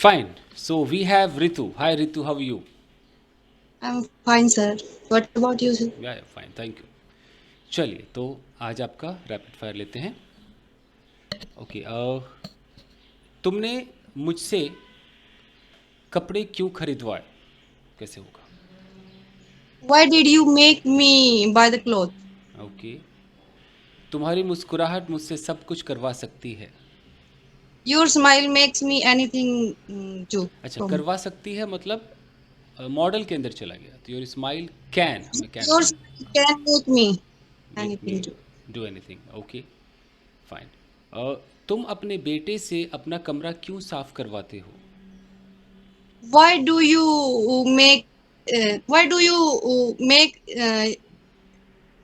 Fine. So we have Ritu. Hi Ritu, how are you? I'm fine, sir. What about you, sir? Yeah, fine. Thank you. चलिए तो आज आपका rapid fire लेते हैं. Okay. तुमने मुझसे कपड़े क्यों खरीदवाए? कैसे होगा? Why did you make me buy the clothes? Okay. तुम्हारी मुस्कुराहट मुझसे सब कुछ करवा सकती है. Your smile makes me anything do अच्छा, from. करवा सकती है मतलब मॉडल के अंदर चला गया तो योर स्माइल कैन, हमें कैन Your से smile can make me make me anything do. Do anything. Okay. Fine. तुम अपने बेटे से अपना कमरा क्यों साफ करवाते हो? Why do you make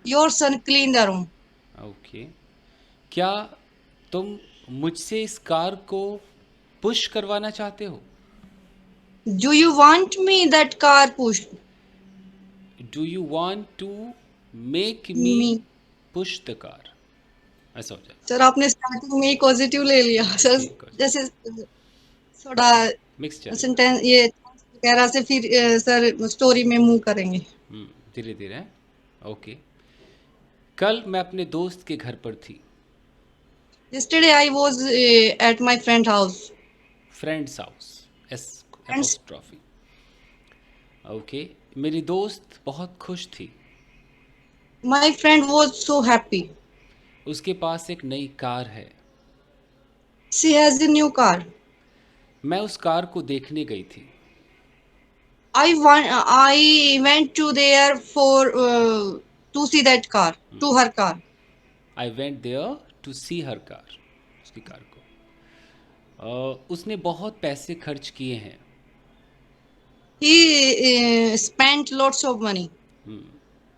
your son clean the room? Okay. क्या तुम मुझसे इस कार को पुश करवाना चाहते हो? Do you want me that car push do you want to make me me? Push the car? ऐसा हो जाए. सर आपने स्टार्टिंग में ही पॉजिटिव ले लिया सर. ठीक हो जाए. जैसे थोड़ा मिक्स चलेगा. सेंटेंस ये वगैरह से फिर सर स्टोरी में मूव करेंगे. धीरे धीरे. ओके. कल मैं अपने दोस्त के घर पर थी. Yesterday I was at my friend's house. Friends house. S Friends, apostrophe. Okay. मेरी दोस्त बहुत खुश थी. my friend was so happy. उसके पास एक नई कार है. She has a new car. मैं उस कार को देखने गई थी. I went to there for to see that car, to her car. I went there to see her car. उसकी कार को. उसने बहुत पैसे खर्च किए हैं. He spent lots of money.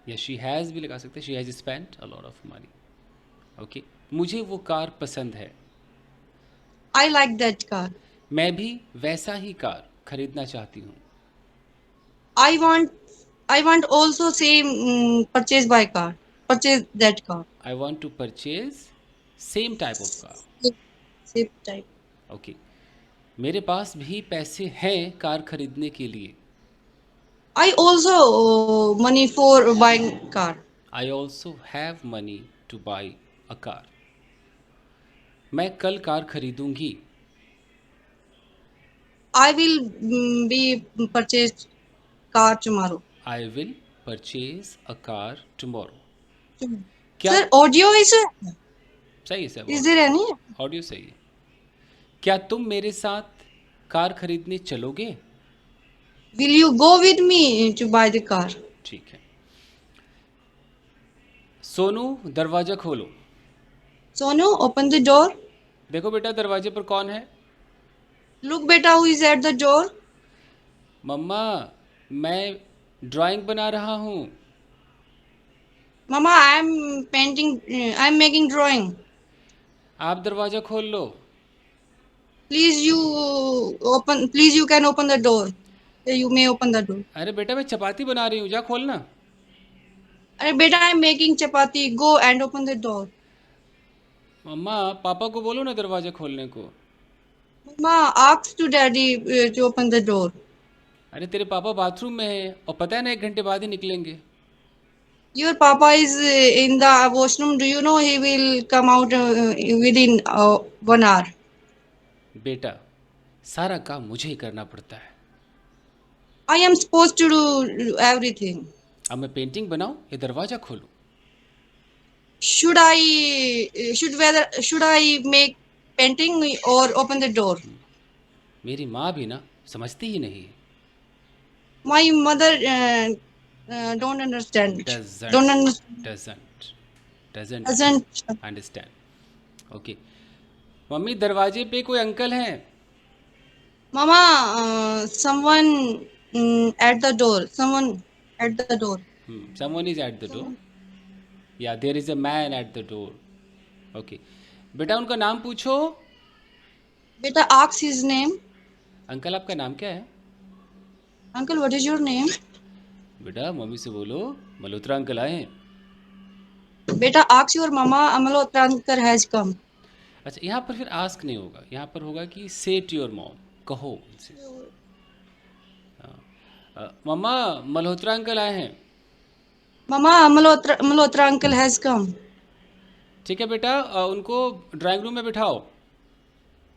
या शी हैज़ भी लगा सकते हैं. She has spent a lot of money. Okay. मुझे वो कार पसंद है. I like that car. मैं भी वैसा ही कार खरीदना चाहती हूँ. I want I want also same purchase by car. Purchase that car. I want to purchase same type of car. Same type. Okay. मेरे पास भी पैसे हैं कार खरीदने के लिए. I also money for buying car. I also have money to buy a car. मैं कल कार खरीदूंगी. I will be purchase car tomorrow. I will purchase a car tomorrow. क्या? Sir, audio सही है सब. is there any? ऑडियो सही है. क्या तुम मेरे साथ कार खरीदने चलोगे? Will you go with me to buy the car? ठीक है. सोनू, दरवाज़ा खोलो. Sonu, open the door. देखो बेटा दरवाजे पर कौन है? Look, beta, who is at the door? मम्मा, मैं ड्राइंग बना रहा हूँ. Mama, I'm painting. I'm making drawing. आप दरवाज़ा खोल लो. Please, you open. Please, you can open the door. You may open the door. अरे बेटा मैं चपाती बना रही हूँ, जा खोलना. अरे beta, I'm making chapati. Go and open the door. मम्मा, पापा को बोलो ना दरवाज़ा खोलने को. Mama, ask to daddy to open the door. अरे तेरे पापा बाथरूम में हैं और पता है ना 1 घंटे बाद ही निकलेंगे. Your papa is in the washroom. Do you know he will come out within 1 hour? बेटा, सारा काम मुझे ही करना पड़ता है. I am supposed to do everything. अब मैं पेंटिंग बनाऊँ या दरवाज़ा खोलूँ? Should I make painting or open the door? मेरी माँ भी ना समझती ही नहीं है. My mother don't understand. Don't doesn't. understand. Doesn't. Doesn't Doesn't. Understand. Okay. Mummy दरवाजे पे कोई अंकल हैं. Mama, someone at the door. Someone at the door. Someone is at the door. या there is a man at the door. Okay. बेटा उनका नाम पूछो. Beta, ask his name. Uncle आपका नाम क्या है? Uncle, what is your name? बेटा मम्मी से बोलो मल्होत्रा अंकल आए हैं. Beta, ask your mama. Amalotra uncle has come. अच्छा, यहाँ पर फिर आस्क नहीं होगा, यहाँ पर होगा कि से टू योर मॉम. कहो उनसे। मम्मा, मल्होत्रा अंकल आए हैं। Mama, Malhotra uncle has come. ठीक है बेटा, उनको ड्राइंग रूम में बिठाओ।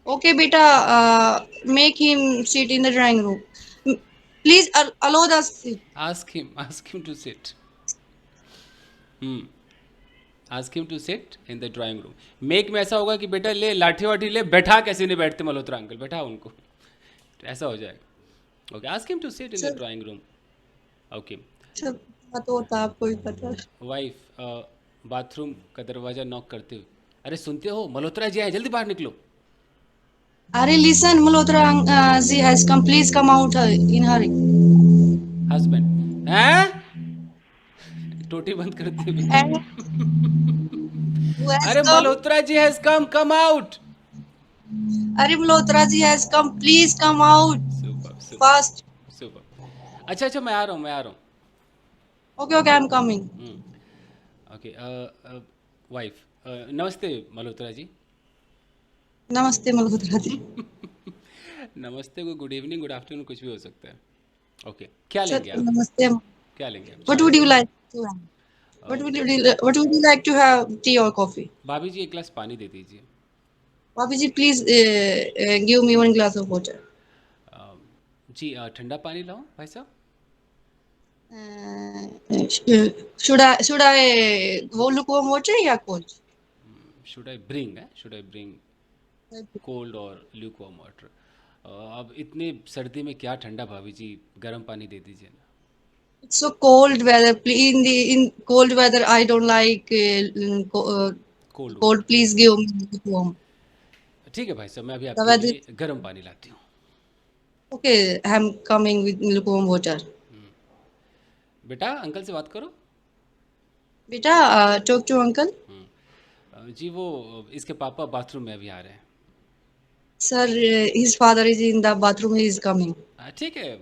Okay, beta, make him sit in the drawing room. Please allow the seat. Ask him to sit. Hmm ask him to sit in the drawing room. Make में ऐसा होगा कि बेटा ले लाठी वाठी ले, बैठा कैसे नहीं बैठते मल्होत्रा अंकल, बैठा उनको, तो ऐसा हो जाएगा। Okay, ask him to sit in the sub drawing room. Okay. सब पता होता है, आपको भी पता है। वाइफ बाथरूम का दरवाज़ा नॉक करते हुए, अरे सुनते हो मल्होत्रा जी आए, जल्दी बाहर निकलो। Are listen, Malhotra ji has come. Please come out in hurry. Husband हैं, टोटी बंद करते हुए, And who has अरे come? Malhotra ji has come out. Are Malhotra ji has come. Please come out super super fast. Super. अच्छा अच्छा, मैं आ रहा हूँ, मैं आ रहा हूँ। Okay, okay, I'm coming. Okay. Wife, नमस्ते Malhotra ji. Namaste, Malhotra ji. नमस्ते को गुड इवनिंग, गुड आफ्टरनून कुछ भी हो सकता है। ओके, क्या Sir, लेंगे आप? namaste. क्या लेंगे आप, What चाय? would you like to have? What would you like to have? Tea or coffee? भाभी जी एक गिलास पानी दे दीजिए। Bhabhi ji, please give me one glass of water. अ, जी, ठंडा पानी लाऊं भाई साहब? Should I go lukewarm water या cold? Should I bring cold और ल्यूकवार्म वाटर? अब इतने सर्दी में क्या ठंडा भाभी जी, गर्म पानी दे दीजिए ना। It's so cold weather. In cold weather, I don't like cold cold. Water, Please give me lukewarm. ठीक है भाई साहब, मैं अभी The आपके weather. लिए गर्म पानी लाती हूँ। Okay, I'm coming with lukewarm water. बेटा अंकल से बात करो। Beta, talk to uncle. जी वो इसके पापा बाथरूम में अभी आ रहे हैं। Sir, his father is in the bathroom. He is coming. ठीक है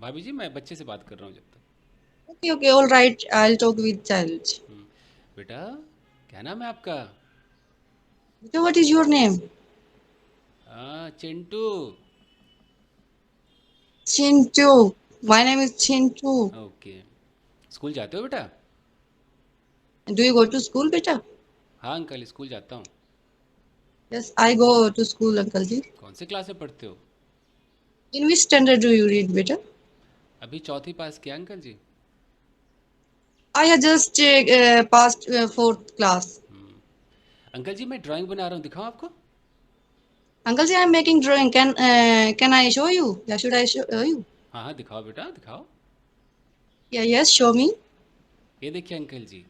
भाभी जी, मैं बच्चे से बात कर रहा हूँ जब तक। Okay, okay, all right. I'll talk with child. हम्म, बेटा क्या नाम है आपका? Beta, what is your name? Chintu. Chintu. My name is Chintu. Okay, school जाते हो बेटा? Do you go to school, beta? हाँ अंकल, स्कूल जाता हूँ। Yes, I go to school, uncle ji. कौन से क्लास में पढ़ते हो? In which standard do you read, beta? अभी चौथी पास किया uncle ji. I have just passed fourth class. Uncle ji मैं ड्राइंग बना रहा हूँ, दिखाऊं आपको? Uncle ji, I'm making drawing. Can I show you? Yeah, should I show you? हाँ हाँ, दिखाओ बेटा दिखाओ। Yeah, yes, show me. ये देखिए अंकल जी,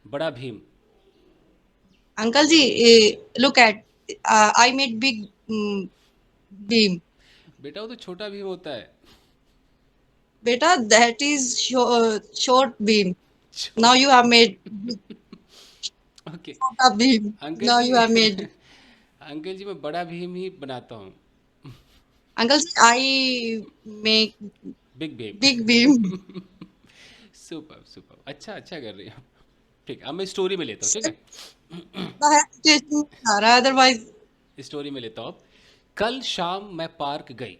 बड़ा Bhim. Uncle ji, look at. I made big beam. बेटा वो तो छोटा भीम होता है। Beta, that is short beam. Now you have made okay short beam. Uncle Now ji, you have made. Uncle ji मैं बड़ा भीम ही बनाता हूँ, Uncle ji, I make big Bhim. big beam. Super super, अच्छा अच्छा कर रही हो। ठीक है, अब मैं स्टोरी में लेता हूँ, ठीक है? I have to change my otherwise. Story में लेता हूँ। कल शाम मैं पार्क गई।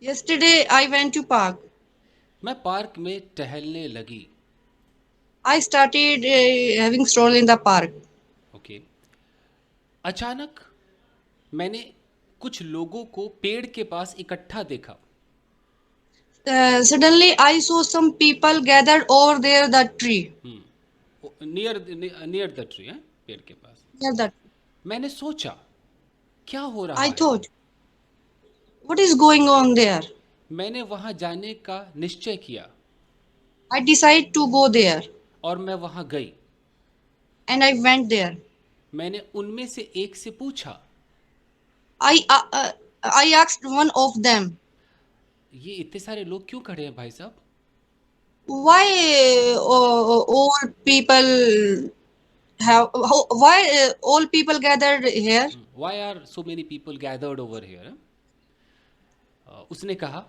Yesterday I went to park. मैं पार्क में टहलने लगी। I started having stroll in the park. Okay, अचानक मैंने कुछ लोगों को पेड़ के पास इकट्ठा देखा। Suddenly I saw some people gathered over there the tree. Near near the tree है, पेड़ के पास। Near that. मैंने सोचा क्या हो रहा I है। thought, what is going on there? मैंने वहां जाने का निश्चय किया I decided to go there, और मैं वहां गई। and I went there. मैंने उनमें से एक से पूछा, I asked one of them, ये इतने सारे लोग क्यों खड़े हैं भाई साहब? why all people why all people gathered here? Why are so many people gathered over here? उसने कहा,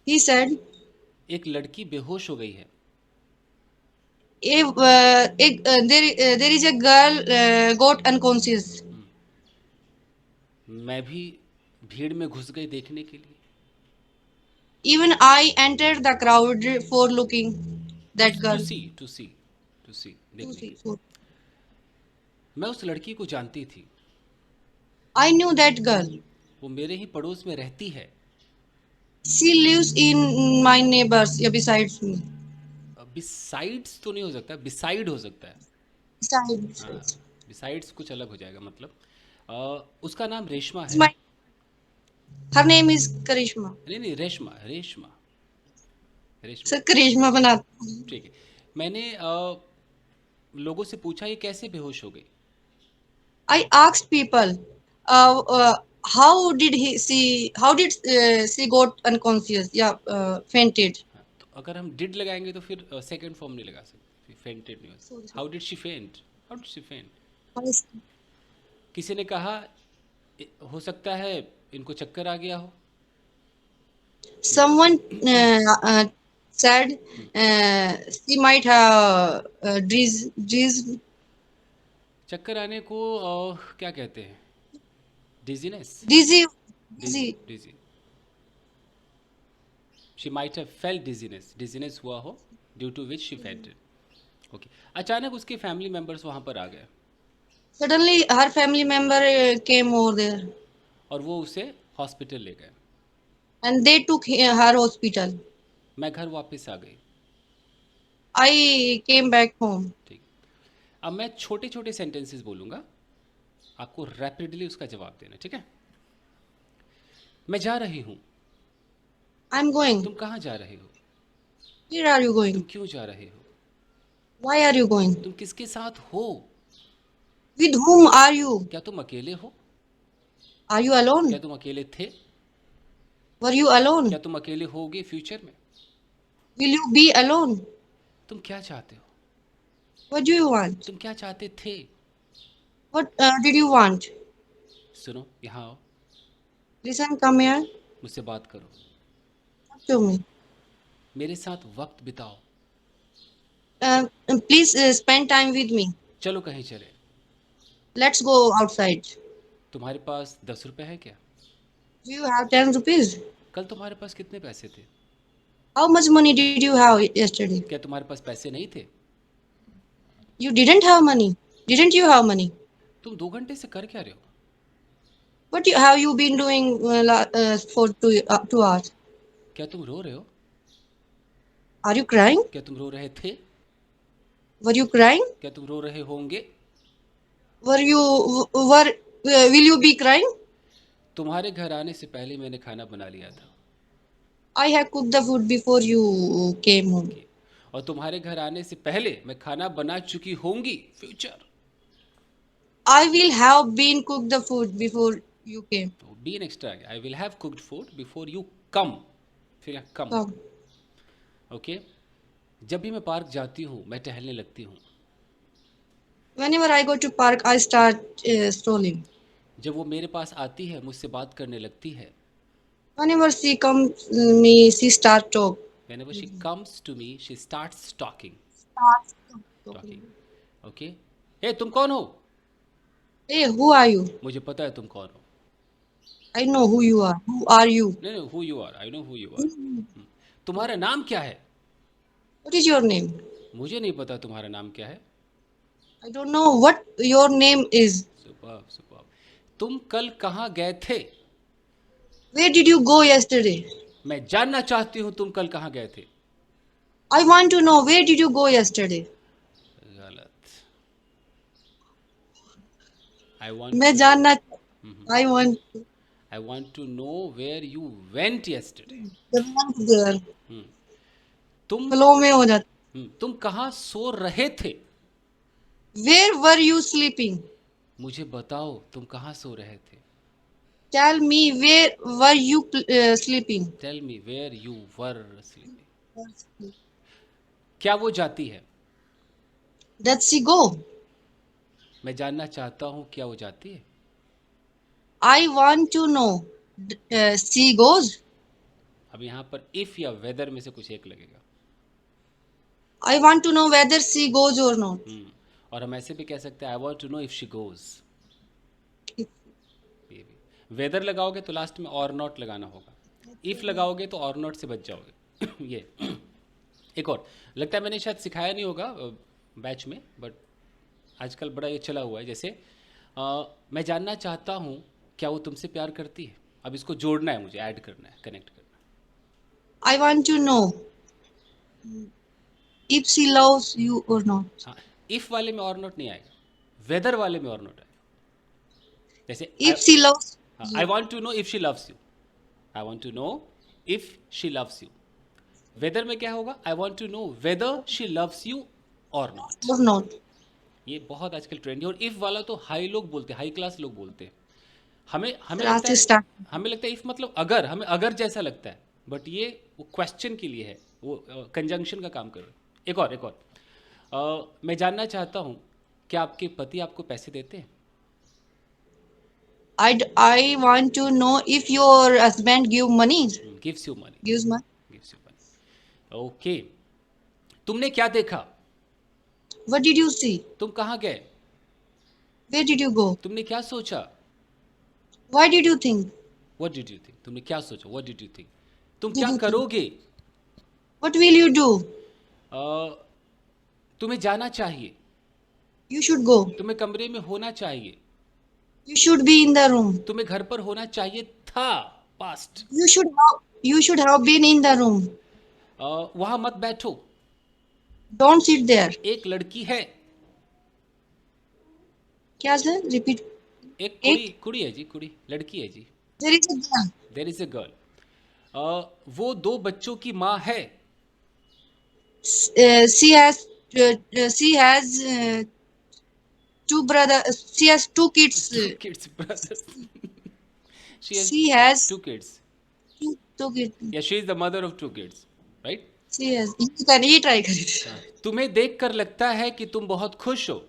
He said, एक लड़की बेहोश हो गई है। there is a girl got unconscious. मैं भी भीड़ में घुस गई देखने के लिए? Even I entered the crowd for looking to that to girl. See to see to see To देखने के see. लिए। So मैं उस लड़की को जानती थी, I knew that girl. वो मेरे ही पड़ोस में रहती है। She lives in my neighbors, yeah, besides me. Besides तो नहीं हो सकता, बिसाइड हो सकता है। हाँ, Besides. बिसाइड्स कुछ अलग हो जाएगा मतलब। उसका नाम रेशमा It's है। my, her name is Karishma. नहीं नहीं, रेशमा रेशमा रेशमा। सर करिश्मा बना. ठीक है। मैंने लोगों से पूछा ये कैसे बेहोश हो गई। I asked people, how did she got unconscious? Yeah, fainted. हाँ, तो अगर हम डिड लगाएंगे तो फिर सेकंड फॉर्म नहीं लगा सकते, फेंटेड नहीं हो Sorry, सकता। sorry. हाउ डिड शी फेंट? हाउ डिड शी फेंट? किसी ने कहा हो सकता है इनको चक्कर आ गया हो। Someone said she might have चक्कर आने को क्या कहते हैं? Dizziness. dizzy, dizzy dizzy. Dizzy. She might have felt dizziness, dizziness हुआ हो due to which she fainted. Okay. अचानक उसके फैमिली मेंबर्स वहाँ पर आ गए Suddenly, her family member came over there, और वो उसे हॉस्पिटल ले गए। and they took her hospital. मैं घर वापस आ गई। I came back home. ठीक। अब मैं छोटे छोटे सेंटेंसेस बोलूँगा, आपको रैपिडली उसका जवाब देना, ठीक है? मैं जा रही हूँ। I'm going. तुम कहाँ जा रहे हो? Where are you तुम going? क्यों जा रहे हो? Why are you going? तुम किसके साथ हो? With whom are you? क्या तुम अकेले हो? Are you क्या alone? तुम अकेले थे? Were you alone? क्या तुम अकेले होगे फ्यूचर में? Will you be alone? तुम क्या चाहते हो? What do you want? तुम क्या चाहते थे? What did you want? सुनो, यहाँ आओ, Listen, come here. मुझसे बात करो, Talk to me. मेरे साथ वक्त बिताओ, Please spend time with me. चलो कहीं चले। Let's go outside. तुम्हारे पास 10 रुपए है क्या? Do you have 10 rupees? कल तुम्हारे पास कितने पैसे थे? How much money did you have yesterday? क्या तुम्हारे पास पैसे नहीं थे? You didn't have money. Didn't you have money? तुम 2 घंटे से कर क्या रहे हो? What have you been doing for 2 hours? क्या तुम रो रहे हो? Are you crying? क्या तुम रो रहे थे? Were you crying? क्या तुम रो रहे होंगे? Will you be crying? तुम्हारे घर आने से पहले मैंने खाना बना लिया था। I have cooked the food before you came home. Okay. और तुम्हारे घर आने से पहले मैं खाना बना चुकी होंगी future. I will have been cooked the food before you came. तो बीन एक्स्ट्रा आ गया। I will have cooked food before you come, फिर यहाँ कम। Come. ओके। जब भी मैं पार्क जाती हूँ मैं टहलने लगती हूँ। Whenever I go to park, I start strolling. जब वो मेरे पास आती है मुझसे बात करने लगती है। Whenever she comes me, she start talk. Whenever she comes to me, she starts talking. Starts Talking. talking. Okay. ए तुम कौन हो? Hey, who are you? मुझे पता है तुम कौन हो। I know who you are. Who are you? नहीं नहीं, who you are, I know who you are. तुम्हारा नाम क्या है? What is your name? मुझे नहीं पता तुम्हारा नाम क्या है। I don't know what your name is. Superb superb. तुम कल कहाँ गए थे? Where did you go yesterday? मैं जानना चाहती हूँ तुम कल कहाँ गए थे। I want to know where did you go yesterday? गलत। I want मैं to जानना. I want. I want to know where you went yesterday. The went there. हम्म, तुम Flow में हो जाता. तुम कहाँ सो रहे थे? Where were you sleeping? मुझे बताओ तुम कहाँ सो रहे थे। Tell me where were you sleeping? Tell me where you were sleeping. क्या वो जाती है? Does she go? मैं जानना चाहता हूँ क्या वो जाती है। I want to know. She goes. अब यहाँ पर इफ या वेदर में से कुछ एक लगेगा। I want to know whether she goes or not. और हम ऐसे भी कह सकते हैं I want to know if she goes. Whether लगाओगे तो लास्ट में और नॉट लगाना होगा, इफ़ लगाओगे तो और नॉट से बच जाओगे। ये एक और लगता है मैंने शायद सिखाया नहीं होगा बैच में, बट आजकल बड़ा ये चला हुआ है। जैसे मैं जानना चाहता हूँ क्या वो तुमसे प्यार करती है। अब इसको जोड़ना है, मुझे ऐड करना है, कनेक्ट करना I want to know if she loves you or not. है। हाँ, इफ़ वाले में और नॉट नहीं आएगा, वेदर वाले में और नॉट आएगा। जैसे If she loves I you want to know if she loves you, I want to know if she loves you. Whether में क्या होगा, I want to know whether she loves you और not. or not. ये बहुत आजकल trend है। और if वाला तो हाई लोग बोलते हैं, हाई क्लास लोग बोलते हैं। हमें हमें लगता Rati है, start. हमें लगता है इफ़ मतलब अगर, हमें अगर जैसा लगता है, बट ये वो क्वेश्चन के लिए है, वो कंजंक्शन का काम कर रहा है। एक और मैं जानना चाहता हूँ क्या आपके पति आपको पैसे देते हैं। I want to know if your husband give money. Gives you money, Gives money. Gives you money. Okay, तुमने क्या देखा, What did you see? तुम कहाँ गए, Where did you go? तुमने क्या सोचा, Why did you think? What did you think, तुमने क्या सोचा, व्हाट डिड यू थिंक, तुम Did क्या you think? करोगे। What will you do? अ, तुम्हें जाना चाहिए, You should go. तुम्हें कमरे में होना चाहिए, You should be in the room. तुम्हें घर पर होना चाहिए था, past. You should have been in the room. वहां मत बैठो, Don't sit there. एक लड़की है, क्या सर? Repeat. एक कुड़ी, एक कुड़ी है जी, कुड़ी लड़की है जी, there is a girl. There is a girl. वो दो बच्चों की माँ है। She has two brother. She has two kids. Two kids brothers, she has She has two kids, two kids. या she is the mother of two kids, right. She has. You can ये try करिए. तुम्हें देखकर लगता है कि तुम बहुत खुश हो।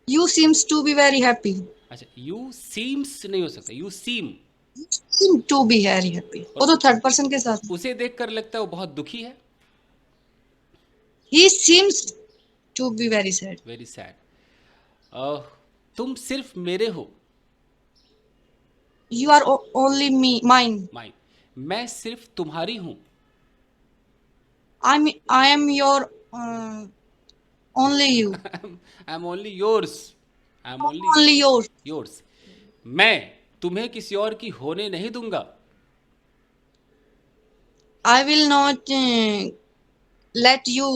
You seems to be very happy. अच्छा, यू सीम्स नहीं हो सकता, you seem. You seem to be very happy. वो तो थर्ड पर्सन के साथ. उसे देखकर लगता है वो बहुत दुखी है, He seems to be very sad. Very sad. तुम सिर्फ मेरे हो, You are only mine. माई, मैं सिर्फ तुम्हारी हूँ। I am your only you. I am only yours, I am only Only yours. Yours. मैं तुम्हें किसी और की होने नहीं दूंगा। I will not let you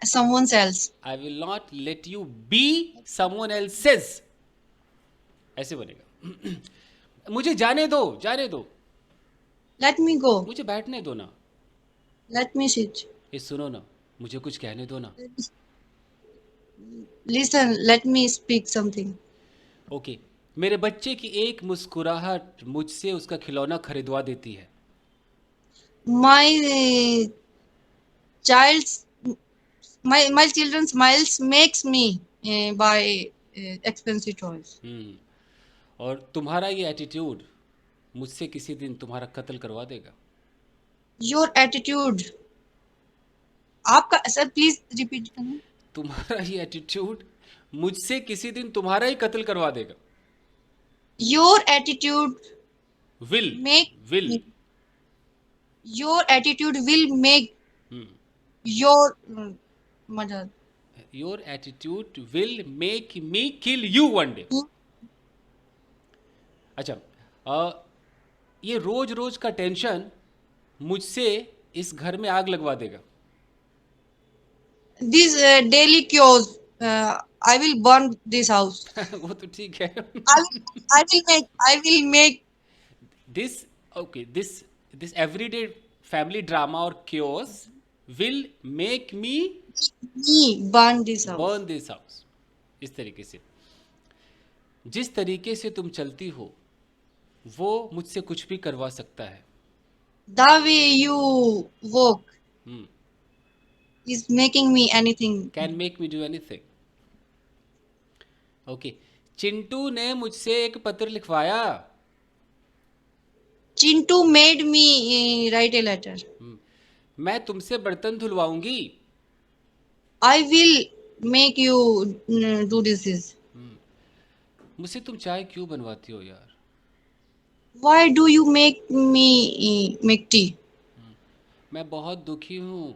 someone else. I will not let you be someone else's, ऐसे बनेगा। मुझे जाने दो, जाने दो, Let me go. मुझे बैठने दो ना, Let me sit. ये सुनो ना, मुझे कुछ कहने दो ना। Listen. Let me speak something. Okay, मेरे बच्चे की एक मुस्कुराहट मुझसे उसका खिलौना खरीदवा देती है। My child's my children's smiles makes me buy expensive toys. और तुम्हारा ये एटीट्यूड मुझसे किसी दिन तुम्हारा कत्ल करवा देगा। Your attitude. आपका सर प्लीज रिपीट करना. तुम्हारा ये एटीट्यूड मुझसे किसी दिन तुम्हारा ही कत्ल करवा देगा। Your attitude will, make will, your attitude will make your mother. Your attitude will make me kill you one day. अच्छा, ये रोज रोज का टेंशन मुझसे इस घर में आग लगवा देगा। This daily chores. I will burn this house. वो तो ठीक है। I will make this, okay, this everyday family drama और chaos will make me me burn this house. Burn this house. इस तरीके से, जिस तरीके से तुम चलती हो वो मुझसे कुछ भी करवा सकता है। The way you walk hmm, is making me anything. Can make me do anything. Okay, Chintu ने मुझसे एक पत्र लिखवाया। Chintu made me write a letter. मैं तुमसे बर्तन धुलवाऊंगी। I will make you do this. मुझसे तुम चाय क्यों बनवाती हो यार? Why do you make me make tea? मैं बहुत दुखी हूँ।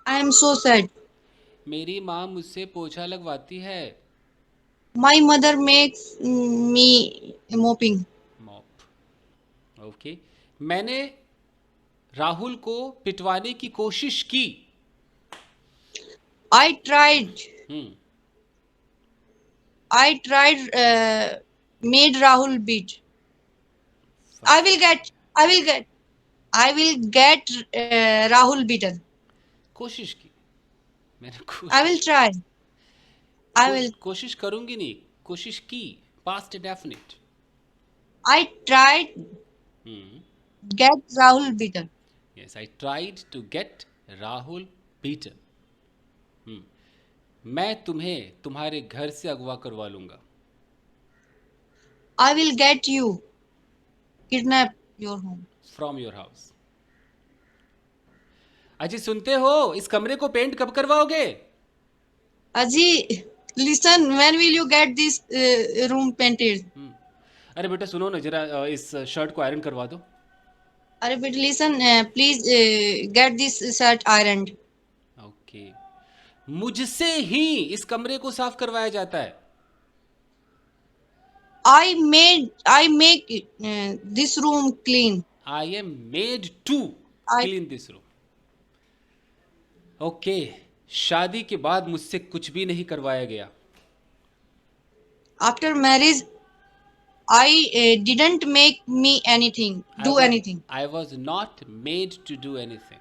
I am so sad. मेरी माँ मुझसे पोछा लगवाती है। My mother makes me mopping. Mop. Okay. मैंने राहुल को पिटवाने की कोशिश की। I tried. Hmm. I tried. Made Rahul beat. I will get. I will get. I will get Rahul beaten. कोशिश की। मैंने I will कोशिश try. I will. कोशिश करूंगी नहीं, कोशिश की। Past definite. I tried hmm. get Rahul beaten. Yes, I tried to get Rahul beaten. मैं तुम्हें तुम्हारे घर से अगवा करवा लूंगा। I will get you. Kidnap your home. From your house. अजी सुनते हो, इस कमरे को पेंट कब करवाओगे? Aji, listen. When will you get this room painted? अरे बेटा सुनो ना जरा, इस शर्ट को आयरन करवा दो। अरे बेटा listen. Please get this shirt ironed. Okay. मुझसे ही इस कमरे को साफ करवाया जाता है। I make this room clean. I am made to I clean this room. Okay. शादी के बाद मुझसे कुछ भी नहीं करवाया गया। after marriage I didn't make me anything do anything. I was not made to do anything.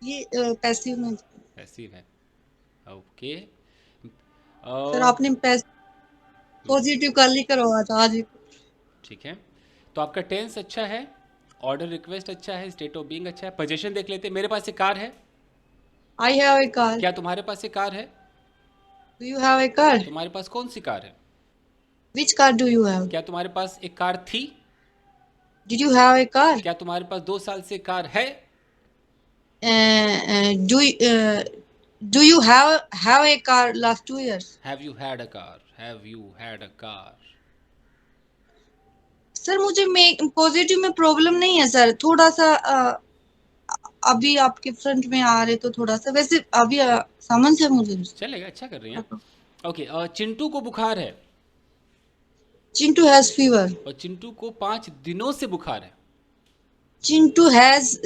ये पैसिव में पैसिव है। ओके। सर आपने पॉजिटिव कर ली करवा था आज। ठीक है, तो आपका टेंस अच्छा है, ऑर्डर रिक्वेस्ट अच्छा है, स्टेट ऑफ बीइंग अच्छा है। पोजीशन देख लेते हैं। मेरे पास एक कार है। I have a car. क्या तुम्हारे पास एक कार है? Do you have a car? तुम्हारे पास कौन सी कार है? Which car do you have? क्या तुम्हारे पास एक कार थी? Did you have a car? क्या तुम्हारे पास 2 साल से कार है? Do you have a car last 2 years? Have you had a car? Have you had a car? Sir मुझे में पॉजिटिव में प्रॉब्लम नहीं है सर, थोड़ा सा अभी आपके फ्रंट में आ रहे तो थोड़ा सा, वैसे अभी समझ है मुझे। चलेगा, अच्छा कर रही हैं। ओके। चिंटू को बुखार है। Chintu has fever. और चिंटू को 5 दिनों से बुखार है। Chintu has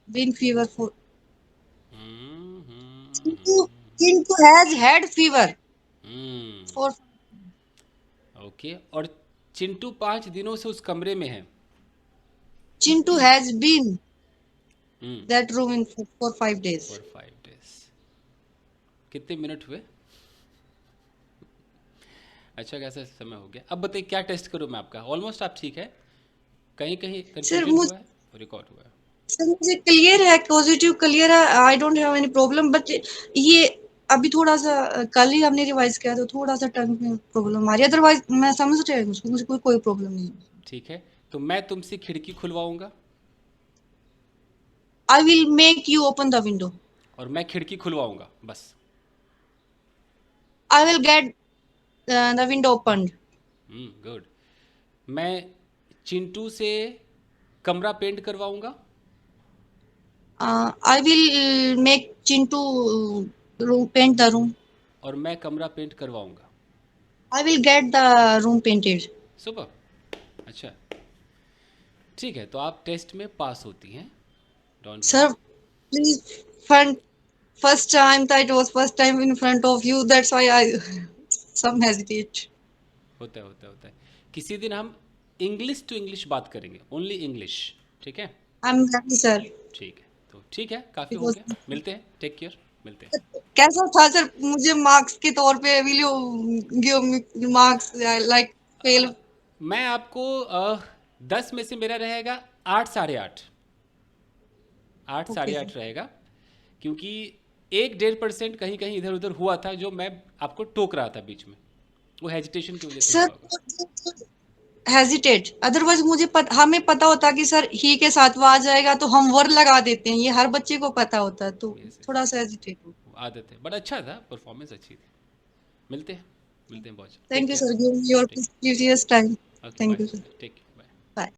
been fever for Chintu has had fever for. Okay. और चिंटू 5 दिनों से उस कमरे में है। Chintu has been that room in for 5 days. For 5 days। कितने मिनट हुए? अच्छा कैसा समय हो गया। अब बताइए क्या टेस्ट करूं मैं आपका? ऑलमोस्ट आप ठीक है, कहीं कहीं कंफ्यूजन हुआ है, रिकॉर्ड हुआ है। सर मुझे क्लियर है, पॉजिटिव क्लियर है, I don't have any problem, but ये अभी थोड़ा सा कल ही हमने रिवाइज किया तो थोड़ा सा टंग में प्रॉब्लम आ रही है, अदरवाइज मैं समझ रही हूँ, मुझे कोई प्रॉब्लम नहीं है। ठीक है, तो मैं तुमसे खिड़की खुलवाऊंगा। I will make you open the window. और मैं खिड़की खुलवाऊंगा बस। I will get the window open. Good. मैं चिंटू से कमरा पेंट करवाऊंगा। I will make Chintu room paint the room. और मैं कमरा पेंट करवाऊंगा। I will get the room painted. Super, अच्छा ठीक है, तो आप टेस्ट में पास होती हैं। Don't sir please front first time that was first time in front of you, that's why I some hesitate. होता है, होता है, होता है। किसी दिन हम इंग्लिश टू इंग्लिश बात करेंगे, ओनली इंग्लिश। ठीक है? I am ready sir. ठीक है, तो ठीक है, काफ़ी हो गया। मिलते हैं, टेक केयर, मिलते हैं। कैसा था सर? मुझे मार्क्स के तौर पे will you give me marks like fail? मैं आपको 10 में से मेरा रहेगा 8, 8.5। 8, Okay, 8.5 रहेगा, क्योंकि 1-1.5% कहीं कहीं इधर उधर हुआ था, जो मैं आपको टोक रहा था बीच में, वो हेजिटेशन की वजह से हुआ होगा। सर हेजिटेट, अदरवाइज हमें पता होता कि सर ही के साथ वो आ जाएगा तो हम वर लगा देते हैं, ये हर बच्चे को पता होता है, तो Yes, yes, थोड़ा सा हेजिटेट हो। वो आदत है, बट अच्छा था, परफॉर्मेंस अच्छी थी। मिलते हैं। मिलते हैं बहुत जल्द। Take thank you care. Sir, give your take precious time. Okay, thank bye. You sir. Take